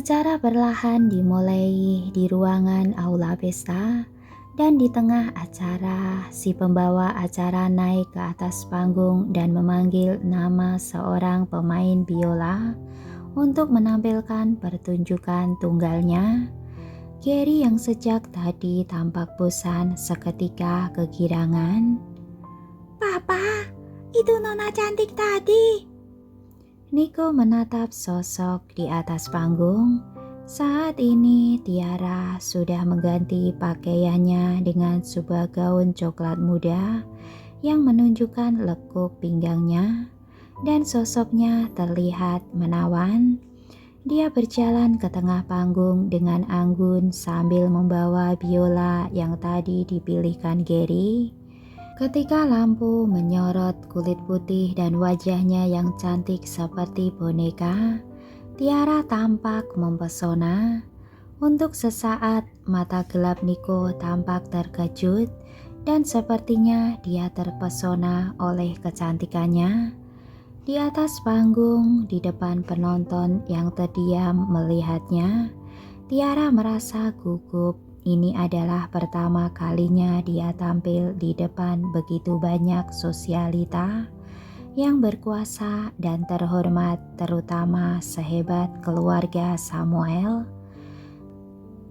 Acara perlahan dimulai di ruangan aula pesta, dan di tengah acara, si pembawa acara naik ke atas panggung dan memanggil nama seorang pemain biola untuk menampilkan pertunjukan tunggalnya. Gary yang sejak tadi tampak bosan seketika kegirangan. Papa, itu nona cantik tadi. Nico menatap sosok di atas panggung. Saat ini Tiara sudah mengganti pakaiannya dengan sebuah gaun coklat muda yang menunjukkan lekuk pinggangnya dan sosoknya terlihat menawan. Dia berjalan ke tengah panggung dengan anggun sambil membawa biola yang tadi dipilihkan Gary. Ketika lampu menyorot kulit putih dan wajahnya yang cantik seperti boneka, Tiara tampak mempesona. Untuk sesaat, mata gelap Nico tampak terkejut dan sepertinya dia terpesona oleh kecantikannya. Di atas panggung, di depan penonton yang terdiam melihatnya, Tiara merasa gugup. Ini adalah pertama kalinya dia tampil di depan begitu banyak sosialita yang berkuasa dan terhormat, terutama sehebat keluarga Samuel.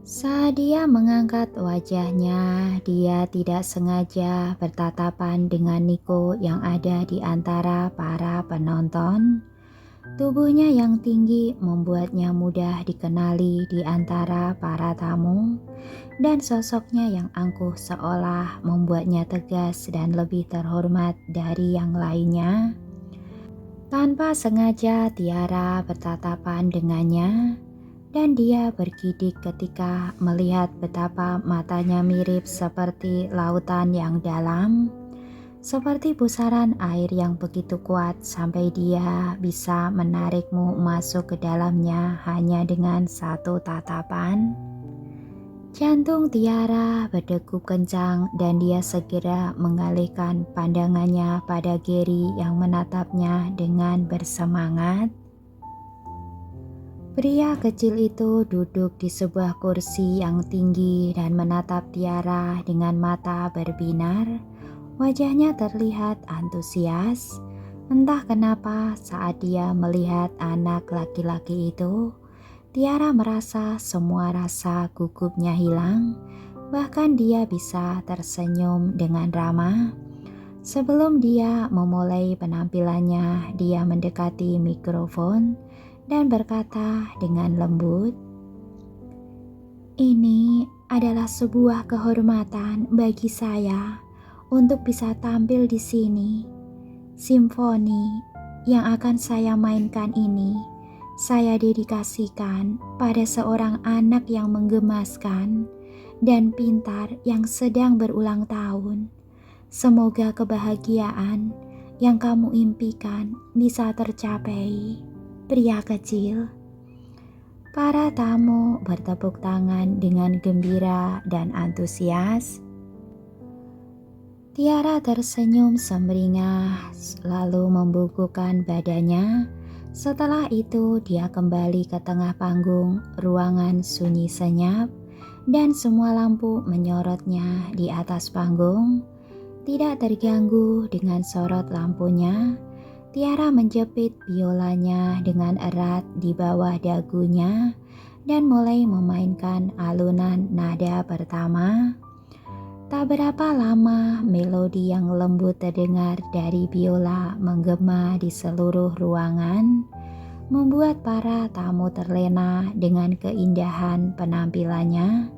Saat dia mengangkat wajahnya, dia tidak sengaja bertatapan dengan Nico yang ada di antara para penonton. Tubuhnya yang tinggi membuatnya mudah dikenali di antara para tamu, dan sosoknya yang angkuh seolah membuatnya tegas dan lebih terhormat dari yang lainnya. Tanpa sengaja Tiara bertatapan dengannya, dan dia bergidik ketika melihat betapa matanya mirip seperti lautan yang dalam, seperti pusaran air yang begitu kuat sampai dia bisa menarikmu masuk ke dalamnya hanya dengan satu tatapan. Jantung Tiara berdegup kencang dan dia segera mengalihkan pandangannya pada Gary yang menatapnya dengan bersemangat. Pria kecil itu duduk di sebuah kursi yang tinggi dan menatap Tiara dengan mata berbinar. Wajahnya terlihat antusias. Entah kenapa saat dia melihat anak laki-laki itu, Tiara merasa semua rasa gugupnya hilang. Bahkan dia bisa tersenyum dengan ramah. Sebelum dia memulai penampilannya, dia mendekati mikrofon dan berkata dengan lembut, "Ini adalah sebuah kehormatan bagi saya untuk bisa tampil di sini. Simfoni yang akan saya mainkan ini, saya dedikasikan pada seorang anak yang menggemaskan dan pintar yang sedang berulang tahun. Semoga kebahagiaan yang kamu impikan bisa tercapai, pria kecil." Para tamu bertepuk tangan dengan gembira dan antusias. Tiara tersenyum sumringah lalu membungkukkan badannya. Setelah itu dia kembali ke tengah panggung. Ruangan sunyi senyap dan semua lampu menyorotnya di atas panggung. Tidak terganggu dengan sorot lampunya, Tiara menjepit biolanya dengan erat di bawah dagunya dan mulai memainkan alunan nada pertama. Tak berapa lama, melodi yang lembut terdengar dari biola menggema di seluruh ruangan, membuat para tamu terlena dengan keindahan penampilannya,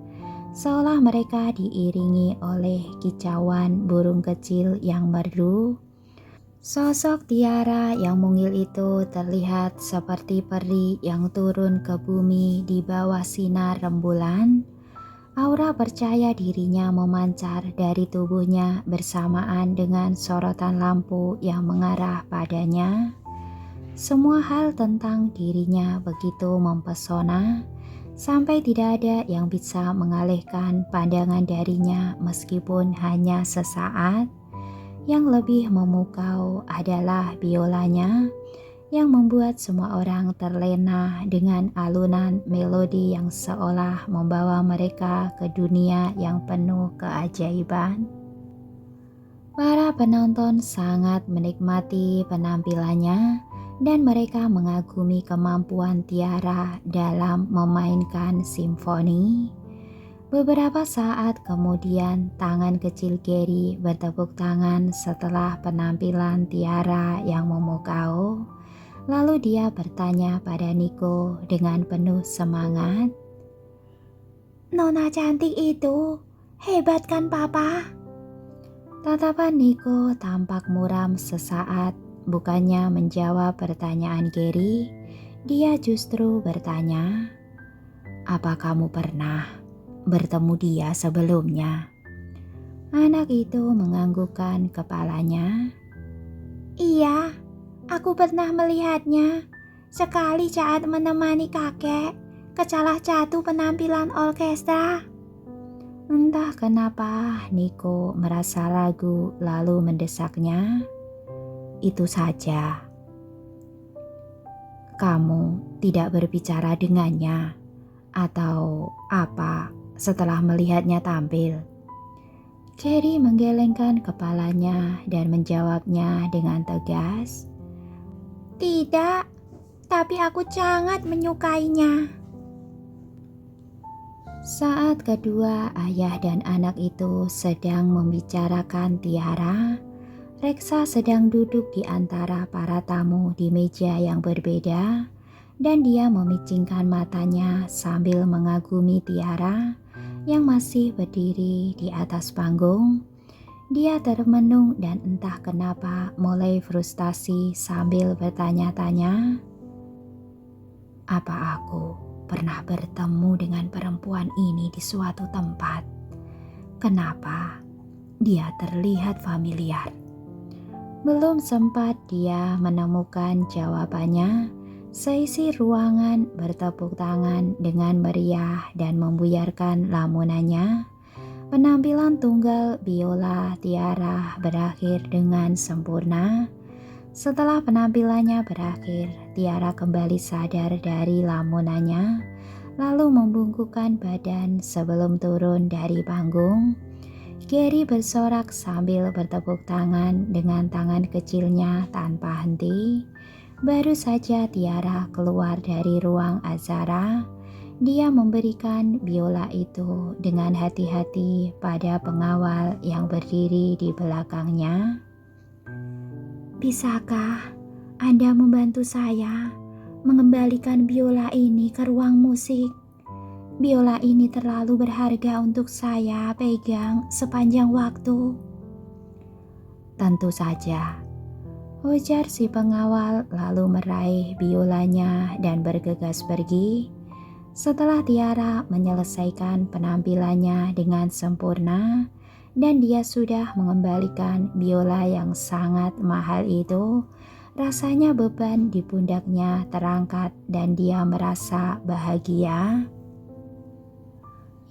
seolah mereka diiringi oleh kicauan burung kecil yang merdu. Sosok Tiara yang mungil itu terlihat seperti peri yang turun ke bumi di bawah sinar rembulan. Aura percaya dirinya memancar dari tubuhnya bersamaan dengan sorotan lampu yang mengarah padanya. Semua hal tentang dirinya begitu mempesona, sampai tidak ada yang bisa mengalihkan pandangan darinya meskipun hanya sesaat. Yang lebih memukau adalah biolanya yang membuat semua orang terlena dengan alunan melodi yang seolah membawa mereka ke dunia yang penuh keajaiban. Para penonton sangat menikmati penampilannya dan mereka mengagumi kemampuan Tiara dalam memainkan simfoni. Beberapa saat kemudian tangan kecil Gary bertepuk tangan setelah penampilan Tiara yang memukau. Lalu dia bertanya pada Nico dengan penuh semangat. Nona cantik itu, hebat kan papa? Tatapan Nico tampak muram sesaat. Bukannya menjawab pertanyaan Gary, dia justru bertanya, "Apa kamu pernah bertemu dia sebelumnya?" Anak itu menganggukkan kepalanya. Iya, aku pernah melihatnya. Sekali saat menemani kakek ke salah satu penampilan orkestra. Entah kenapa Nico merasa ragu lalu mendesaknya. Itu saja. Kamu tidak berbicara dengannya atau apa setelah melihatnya tampil? Gary menggelengkan kepalanya dan menjawabnya dengan tegas. Tidak, tapi aku sangat menyukainya. Saat kedua ayah dan anak itu sedang membicarakan Tiara, Reksa sedang duduk di antara para tamu di meja yang berbeda dan dia memicingkan matanya sambil mengagumi Tiara yang masih berdiri di atas panggung. Dia termenung dan entah kenapa mulai frustasi sambil bertanya-tanya, "Apa aku pernah bertemu dengan perempuan ini di suatu tempat? Kenapa dia terlihat familiar?" Belum sempat dia menemukan jawabannya, seisi ruangan bertepuk tangan dengan meriah dan membuyarkan lamunannya. Penampilan tunggal biola Tiara berakhir dengan sempurna. Setelah penampilannya berakhir, Tiara kembali sadar dari lamunannya, lalu membungkukkan badan sebelum turun dari panggung. Gary bersorak sambil bertepuk tangan dengan tangan kecilnya tanpa henti. Baru saja Tiara keluar dari ruang acara, dia memberikan biola itu dengan hati-hati pada pengawal yang berdiri di belakangnya. Bisakah Anda membantu saya mengembalikan biola ini ke ruang musik? Biola ini terlalu berharga untuk saya pegang sepanjang waktu. Tentu saja, ujar si pengawal lalu meraih biolanya dan bergegas pergi. Setelah Tiara menyelesaikan penampilannya dengan sempurna dan dia sudah mengembalikan biola yang sangat mahal itu, rasanya beban di pundaknya terangkat dan dia merasa bahagia.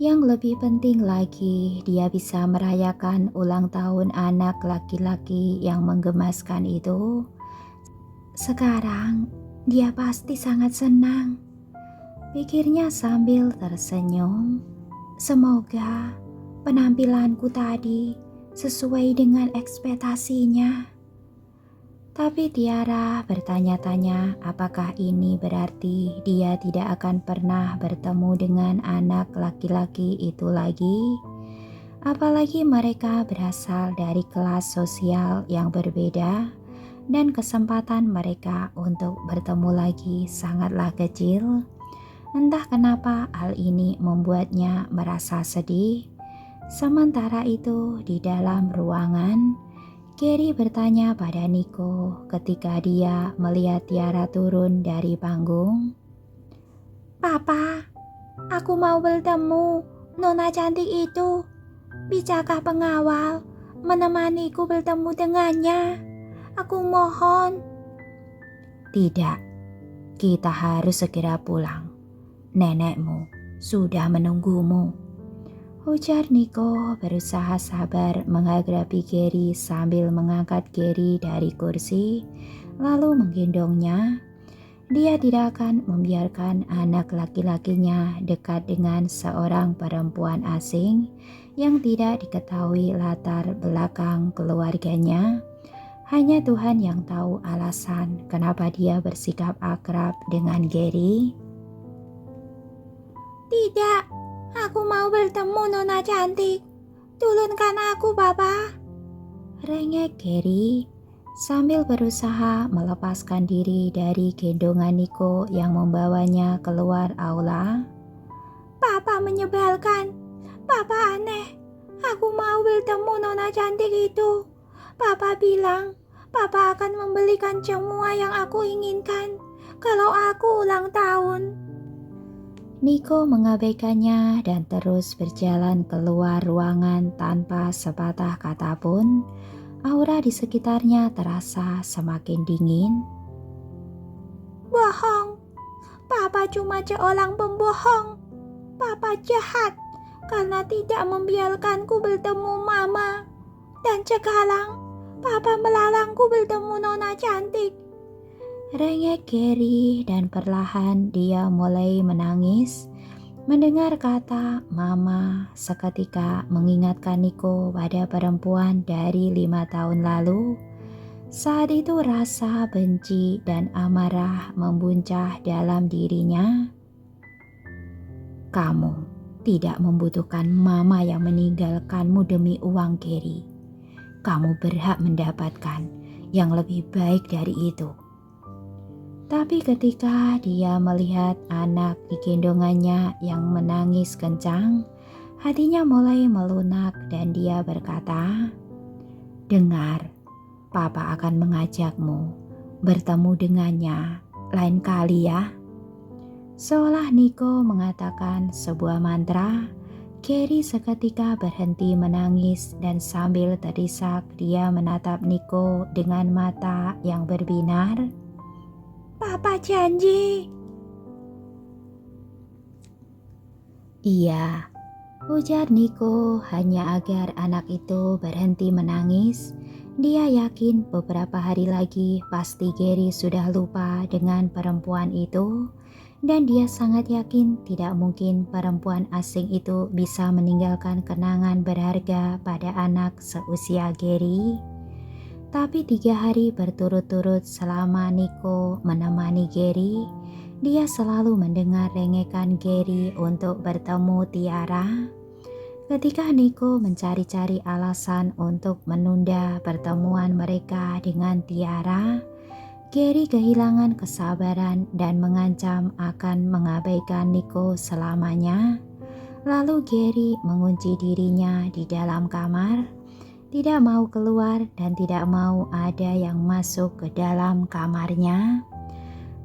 Yang lebih penting lagi, dia bisa merayakan ulang tahun anak laki-laki yang menggemaskan itu. Sekarang dia pasti sangat senang, pikirnya sambil tersenyum. Semoga penampilanku tadi sesuai dengan ekspektasinya. Tapi Tiara bertanya-tanya apakah ini berarti dia tidak akan pernah bertemu dengan anak laki-laki itu lagi. Apalagi mereka berasal dari kelas sosial yang berbeda dan kesempatan mereka untuk bertemu lagi sangatlah kecil. Entah kenapa hal ini membuatnya merasa sedih. Sementara itu di dalam ruangan, Gary bertanya pada Nico ketika dia melihat Tiara turun dari panggung. Papa, aku mau bertemu Nona cantik itu. Bisakah pengawal menemaniku bertemu dengannya? Aku mohon. Tidak, kita harus segera pulang. Nenekmu sudah menunggumu, ujar Nico berusaha sabar menghadapi Gary sambil mengangkat Gary dari kursi. lalu menggendongnya. Dia tidak akan membiarkan anak laki-lakinya dekat dengan seorang perempuan asing yang tidak diketahui latar belakang keluarganya. Hanya Tuhan yang tahu alasan kenapa dia bersikap akrab dengan Gary. Tidak, aku mau bertemu Nona cantik. Turunkan aku, Papa. Rengek Gary sambil berusaha melepaskan diri dari gendongan Niko yang membawanya keluar aula. Papa menyebalkan. Papa aneh. Aku mau bertemu Nona cantik itu. Papa bilang, Papa akan membelikan semua yang aku inginkan kalau aku ulang tahun. Niko mengabaikannya dan terus berjalan keluar ruangan tanpa sepatah kata pun. Aura di sekitarnya terasa semakin dingin. Bohong. Papa cuma seorang pembohong. Papa jahat karena tidak membiarkanku bertemu Mama. Dan sekarang Papa melarangku bertemu Nona cantik. Rengek Gary dan perlahan dia mulai menangis. Mendengar kata Mama seketika mengingatkan Niko pada perempuan dari 5 tahun lalu. Saat itu rasa benci dan amarah membuncah dalam dirinya. Kamu tidak membutuhkan Mama yang meninggalkanmu demi uang, Gary. Kamu berhak mendapatkan yang lebih baik dari itu. Tapi ketika dia melihat anak digendongannya yang menangis kencang, hatinya mulai melunak dan dia berkata, "Dengar, Papa akan mengajakmu bertemu dengannya lain kali ya." Seolah Niko mengatakan sebuah mantra, Gary seketika berhenti menangis dan sambil terisak dia menatap Niko dengan mata yang berbinar. Papa janji. Iya, ujar Niko hanya agar anak itu berhenti menangis. Dia yakin beberapa hari lagi pasti Gary sudah lupa dengan perempuan itu. Dan dia sangat yakin tidak mungkin perempuan asing itu bisa meninggalkan kenangan berharga pada anak seusia Gary. Tapi 3 hari berturut-turut selama Niko menemani Gary, dia selalu mendengar rengekan Gary untuk bertemu Tiara. Ketika Niko mencari-cari alasan untuk menunda pertemuan mereka dengan Tiara, Gary kehilangan kesabaran dan mengancam akan mengabaikan Niko selamanya. Lalu Gary mengunci dirinya di dalam kamar, tidak mau keluar dan tidak mau ada yang masuk ke dalam kamarnya.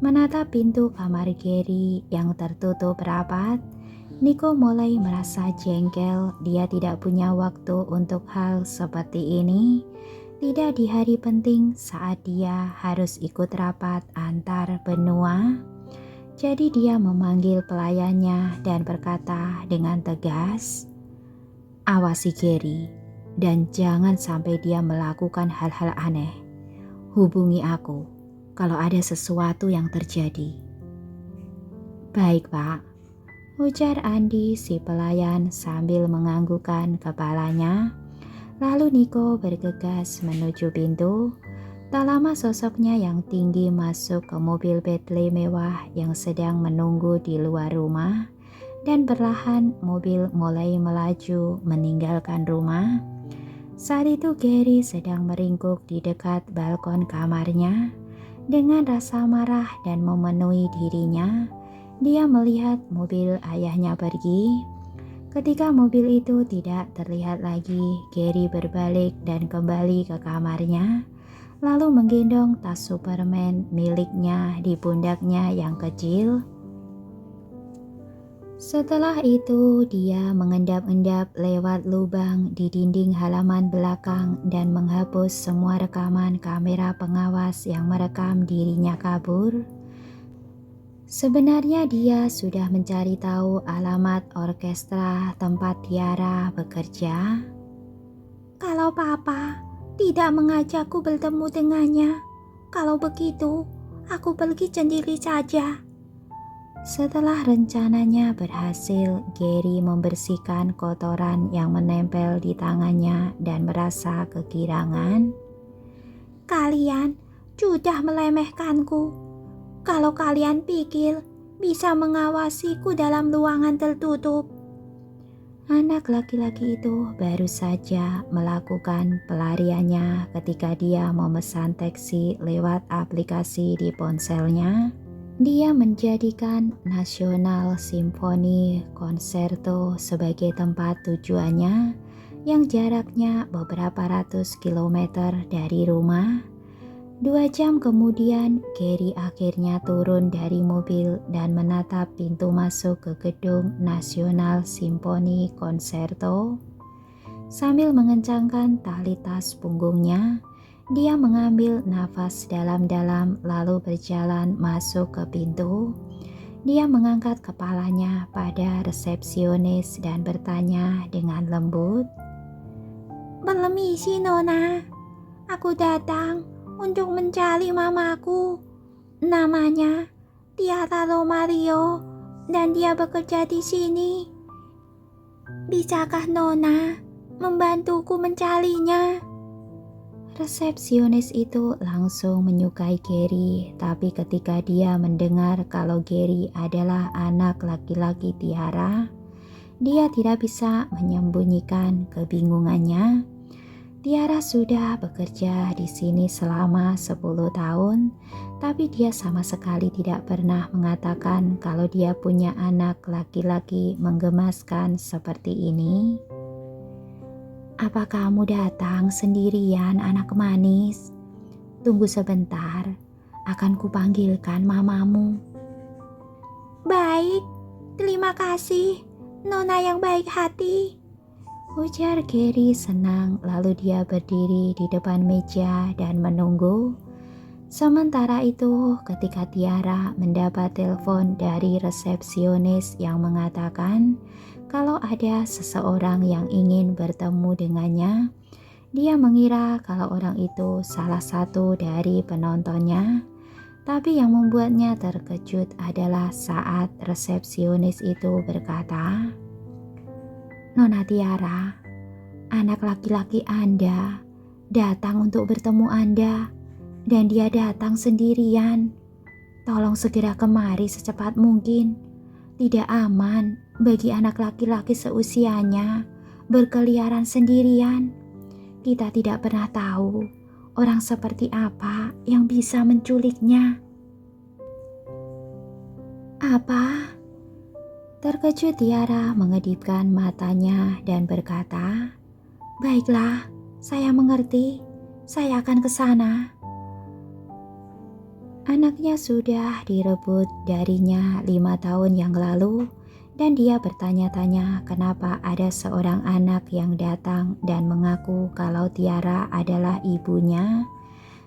Menatap pintu kamar Gary yang tertutup rapat, Niko mulai merasa jengkel. Dia tidak punya waktu untuk hal seperti ini. Tidak di hari penting saat dia harus ikut rapat antar benua. Jadi dia memanggil pelayannya dan berkata dengan tegas, "Awasi Gary dan jangan sampai dia melakukan hal-hal aneh. Hubungi aku kalau ada sesuatu yang terjadi." "Baik, Pak," ujar Andi si pelayan sambil menganggukkan kepalanya. Lalu Niko bergegas menuju pintu. Tak lama sosoknya yang tinggi masuk ke mobil Bentley mewah yang sedang menunggu di luar rumah. Dan perlahan mobil mulai melaju meninggalkan rumah. Saat itu Gary sedang meringkuk di dekat balkon kamarnya. Dengan rasa marah dan memenuhi dirinya, dia melihat mobil ayahnya pergi. Ketika mobil itu tidak terlihat lagi, Gary berbalik dan kembali ke kamarnya, lalu menggendong tas Superman miliknya di pundaknya yang kecil. Setelah itu, dia mengendap-endap lewat lubang di dinding halaman belakang dan menghapus semua rekaman kamera pengawas yang merekam dirinya kabur. Sebenarnya dia sudah mencari tahu alamat orkestra tempat Tiara bekerja. Kalau Papa tidak mengajakku bertemu dengannya, Kalau begitu, aku pergi sendiri saja. Setelah rencananya berhasil, Gary membersihkan kotoran yang menempel di tangannya dan merasa kegirangan. Kalian sudah meremehkanku. Kalau kalian pikir bisa mengawasiku dalam ruangan tertutup. Anak laki-laki itu baru saja melakukan pelariannya ketika dia memesan taksi lewat aplikasi di ponselnya. Dia menjadikan National Symphony Concerto sebagai tempat tujuannya yang jaraknya beberapa ratus kilometer dari rumah. 2 jam kemudian, Gary akhirnya turun dari mobil dan menatap pintu masuk ke gedung National Symphony Concerto. Sambil mengencangkan tali tas punggungnya, dia mengambil nafas dalam-dalam lalu berjalan masuk ke pintu. Dia mengangkat kepalanya pada resepsionis dan bertanya dengan lembut, "Permisi Nona, aku datang untuk mencari mamaku. Namanya Tiara Romario dan dia bekerja di sini. Bisakah Nona membantuku mencarinya?" Resepsionis itu langsung menyukai Gary, tapi ketika dia mendengar kalau Gary adalah anak laki-laki Tiara, dia tidak bisa menyembunyikan kebingungannya. Tiara sudah bekerja di sini selama 10 tahun, tapi dia sama sekali tidak pernah mengatakan kalau dia punya anak laki-laki menggemaskan seperti ini. "Apa kamu datang sendirian, anak manis? Tunggu sebentar, akan kupanggilkan mamamu." "Baik, terima kasih, Nona yang baik hati," ujar Gary senang, lalu dia berdiri di depan meja dan menunggu. Sementara itu, ketika Tiara mendapat telepon dari resepsionis yang mengatakan kalau ada seseorang yang ingin bertemu dengannya, dia mengira kalau orang itu salah satu dari penontonnya. Tapi yang membuatnya terkejut adalah saat resepsionis itu berkata, "Nona Tiara, anak laki-laki Anda datang untuk bertemu Anda dan dia datang sendirian. Tolong segera kemari secepat mungkin. Tidak aman bagi anak laki-laki seusianya berkeliaran sendirian. Kita tidak pernah tahu orang seperti apa yang bisa menculiknya." "Apa?" Terkejut Tiara mengedipkan matanya dan berkata, "Baiklah, saya mengerti. Saya akan ke sana." Anaknya sudah direbut darinya 5 tahun yang lalu dan dia bertanya-tanya kenapa ada seorang anak yang datang dan mengaku kalau Tiara adalah ibunya.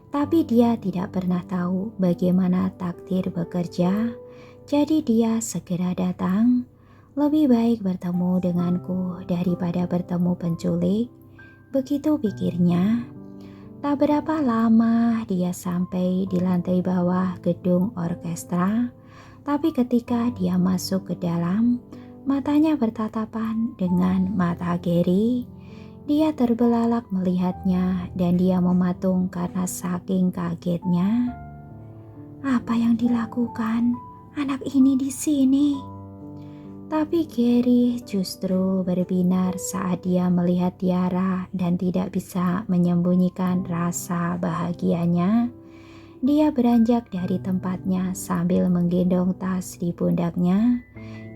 Tapi dia tidak pernah tahu bagaimana takdir bekerja, jadi dia segera datang. Lebih baik bertemu denganku daripada bertemu penculik, begitu pikirnya. Tak berapa lama dia sampai di lantai bawah gedung orkestra, tapi ketika dia masuk ke dalam, matanya bertatapan dengan mata Gary. Dia terbelalak melihatnya dan dia mematung karena saking kagetnya. "Apa yang dilakukan anak ini di sini?" Tapi Gary justru berbinar saat dia melihat Tiara dan tidak bisa menyembunyikan rasa bahagianya. Dia beranjak dari tempatnya sambil menggendong tas di pundaknya.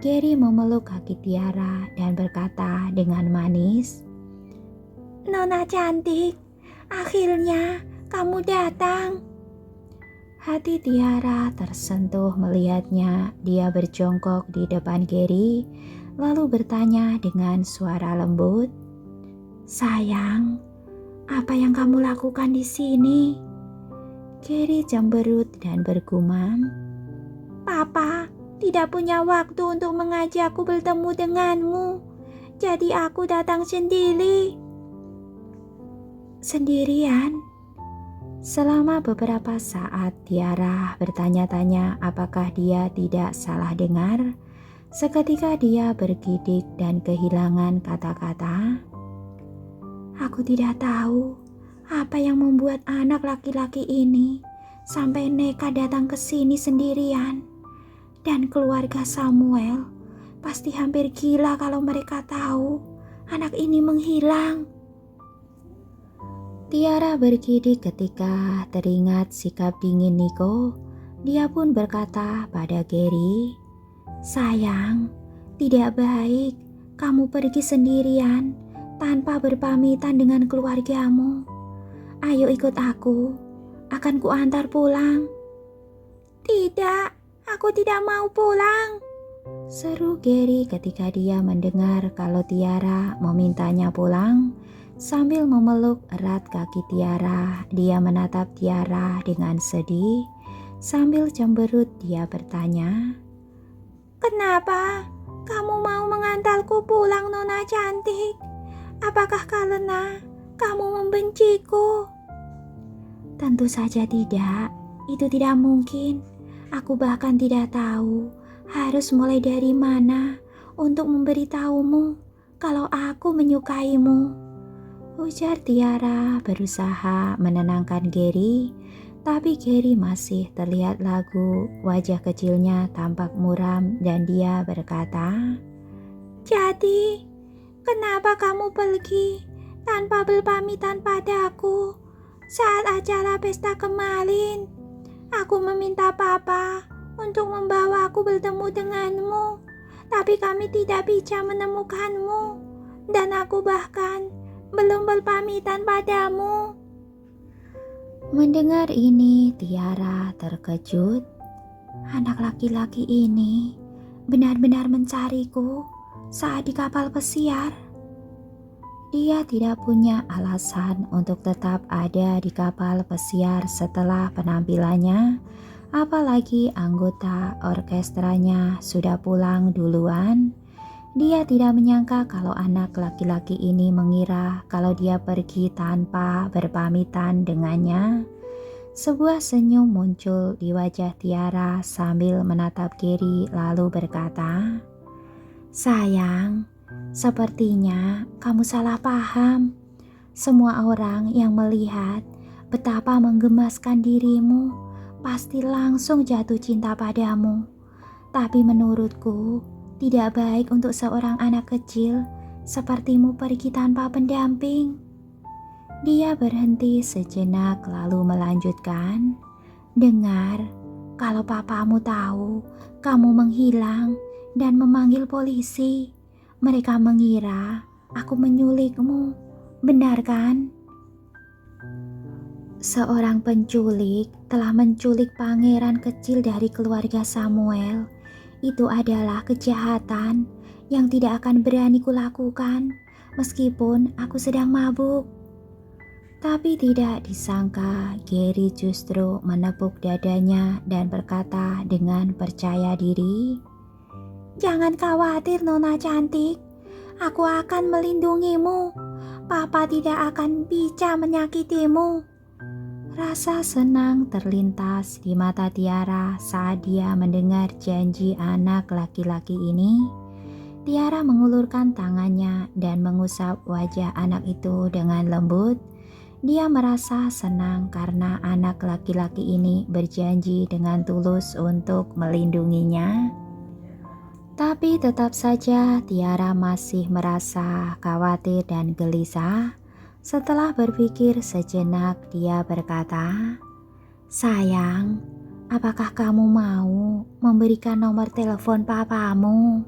Gary memeluk kaki Tiara dan berkata dengan manis, "Nona cantik, akhirnya kamu datang." Hati Tiara tersentuh melihatnya. Dia berjongkok di depan Gary, lalu bertanya dengan suara lembut, "Sayang, apa yang kamu lakukan di sini?" Gary cemberut dan bergumam, "Papa tidak punya waktu untuk mengajakku bertemu denganmu, jadi aku datang sendiri." "Sendirian?" Selama beberapa saat Tiara bertanya-tanya apakah dia tidak salah dengar. Seketika dia bergidik dan kehilangan kata-kata. Aku tidak tahu apa yang membuat anak laki-laki ini sampai nekat datang ke sini sendirian. Dan keluarga Samuel pasti hampir gila kalau mereka tahu anak ini menghilang. Tiara bergidik ketika teringat sikap dingin Niko. Dia pun berkata pada Gary, "Sayang, tidak baik kamu pergi sendirian tanpa berpamitan dengan keluargamu. Ayo ikut aku, akan kuantar pulang." "Tidak, aku tidak mau pulang," seru Gary ketika dia mendengar kalau Tiara memintanya pulang. Sambil memeluk erat kaki Tiara, dia menatap Tiara dengan sedih. Sambil cemberut dia bertanya, "Kenapa kamu mau mengantarku pulang, Nona cantik? Apakah karena kamu membenciku?" "Tentu saja tidak, itu tidak mungkin. Aku bahkan tidak tahu harus mulai dari mana untuk memberitahumu kalau aku menyukaimu," ujar Tiara berusaha menenangkan Gary. Tapi Gary masih terlihat lagu, wajah kecilnya tampak muram dan dia berkata, "Jadi, kenapa kamu pergi tanpa berpamitan padaku saat acara pesta kemarin? Aku meminta Papa untuk membawa aku bertemu denganmu, tapi kami tidak bisa menemukanmu, dan aku bahkan belum berpamitan padamu." Mendengar ini, Tiara terkejut. Anak laki-laki ini benar-benar mencariku saat di kapal pesiar. Dia tidak punya alasan untuk tetap ada di kapal pesiar setelah penampilannya, apalagi anggota orkestranya sudah pulang duluan. Dia tidak menyangka kalau anak laki-laki ini mengira kalau dia pergi tanpa berpamitan dengannya. Sebuah senyum muncul di wajah Tiara sambil menatap Gary lalu berkata, "Sayang, sepertinya kamu salah paham. Semua orang yang melihat betapa menggemaskan dirimu pasti langsung jatuh cinta padamu. Tapi menurutku, tidak baik untuk seorang anak kecil sepertimu pergi tanpa pendamping." Dia berhenti sejenak lalu melanjutkan, "Dengar, kalau papamu tahu kamu menghilang dan memanggil polisi, mereka mengira aku menyulikmu. Benar kan?" Seorang penculik telah menculik pangeran kecil dari keluarga Samuel. Itu adalah kejahatan yang tidak akan berani kulakukan meskipun aku sedang mabuk. Tapi tidak disangka Gary justru menepuk dadanya dan berkata dengan percaya diri, "Jangan khawatir, Nona cantik. Aku akan melindungimu. Papa tidak akan bisa menyakitimu." Rasa senang terlintas di mata Tiara saat dia mendengar janji anak laki-laki ini. Tiara mengulurkan tangannya dan mengusap wajah anak itu dengan lembut. Dia merasa senang karena anak laki-laki ini berjanji dengan tulus untuk melindunginya. Tapi tetap saja Tiara masih merasa khawatir dan gelisah. Setelah berpikir sejenak, dia berkata, "Sayang, apakah kamu mau memberikan nomor telepon papamu?"